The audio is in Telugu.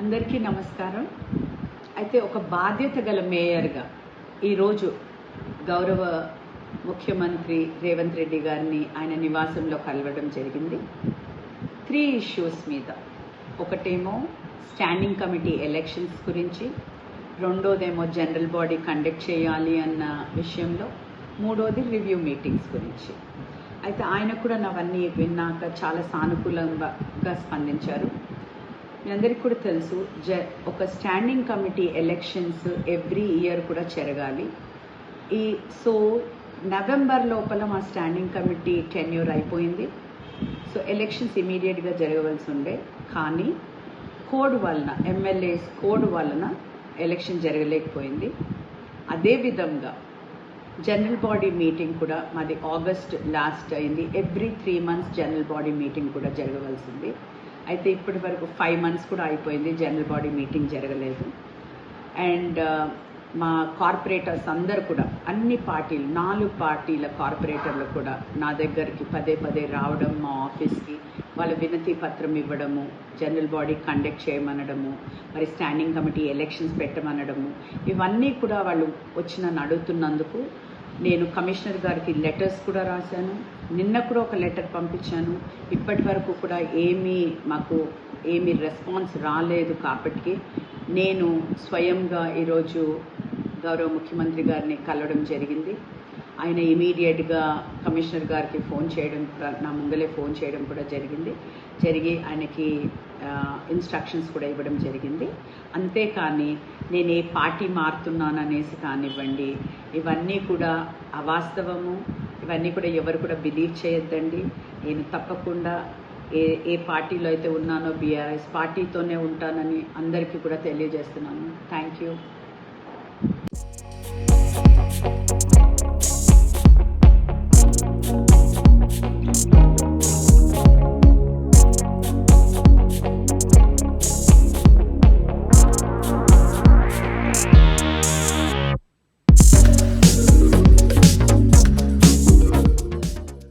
అందరికీ నమస్కారం. అయితే ఒక బాధ్యత గల మేయర్గా ఈరోజు గౌరవ ముఖ్యమంత్రి రేవంత్ రెడ్డి గారిని ఆయన నివాసంలో కలవడం జరిగింది. 3 ఇష్యూస్ మీద. ఒకటేమో స్టాండింగ్ కమిటీ ఎలక్షన్స్ గురించి, రెండోదేమో జనరల్ బాడీ కండక్ట్ చేయాలి అన్న విషయంలో, మూడోది రివ్యూ మీటింగ్స్ గురించి. అయితే ఆయన కూడా అవన్నీ విన్నాక చాలా సానుకూలంగా స్పందించారు. మీ అందరికీ కూడా తెలుసు, ఒక standing committee elections every year కూడా జరగాలి. సో నవంబర్ లోపల మా స్టాండింగ్ కమిటీ టెన్యూర్ అయిపోయింది. సో ఎలక్షన్స్ ఇమీడియట్గా జరగవలసి ఉండే, కానీ కోడ్ వలన, ఎమ్మెల్యేస్ కోడ్ వలన ఎలక్షన్ జరగలేకపోయింది. అదేవిధంగా జనరల్ బాడీ మీటింగ్ కూడా మాది ఆగస్ట్ లాస్ట్ అయింది. Every 3 months general body meeting కూడా జరగవలసింది. అయితే ఇప్పటి వరకు 5 months కూడా అయిపోయింది, జనరల్ బాడీ మీటింగ్ జరగలేదు. అండ్ మా కార్పొరేటర్స్ అందరు కూడా, అన్ని పార్టీలు, 4 పార్టీల కార్పొరేటర్లు కూడా నా దగ్గరికి పదే రావడం, మా ఆఫీస్కి వాళ్ళ వినతి పత్రం ఇవ్వడము, జనరల్ బాడీ కండక్ట్ చేయమనడము, మరి స్టాండింగ్ కమిటీ ఎలక్షన్స్ పెట్టమనడము, ఇవన్నీ కూడా వాళ్ళు వచ్చి నన్ను అడుగుతున్నందుకు నేను కమిషనర్ గారికి లెటర్స్ కూడా రాశాను. నిన్న కూడా ఒక లెటర్ పంపించాను. ఇప్పటి వరకు కూడా మాకు ఏమీ రెస్పాన్స్ రాలేదు. కాబట్టి నేను స్వయంగా ఈరోజు గౌరవ ముఖ్యమంత్రి గారిని కలవడం జరిగింది. ఆయన ఇమీడియట్గా కమిషనర్ గారికి ఫోన్ చేయడం, నా ముందలే ఫోన్ చేయడం కూడా జరిగి ఆయనకి ఇన్స్ట్రక్షన్స్ కూడా ఇవ్వడం జరిగింది. అంతేకాని నేను ఏ పార్టీ మారుతున్నాననేసి కానివ్వండి, ఇవన్నీ కూడా అవాస్తవము. ఇవన్నీ కూడా ఎవరు కూడా బిలీవ్ చేయొద్దండి. నేను తప్పకుండా ఏ పార్టీలో అయితే ఉన్నానో బీఆర్ఎస్ పార్టీతోనే ఉంటానని అందరికీ కూడా తెలియజేస్తున్నాను. Thank you.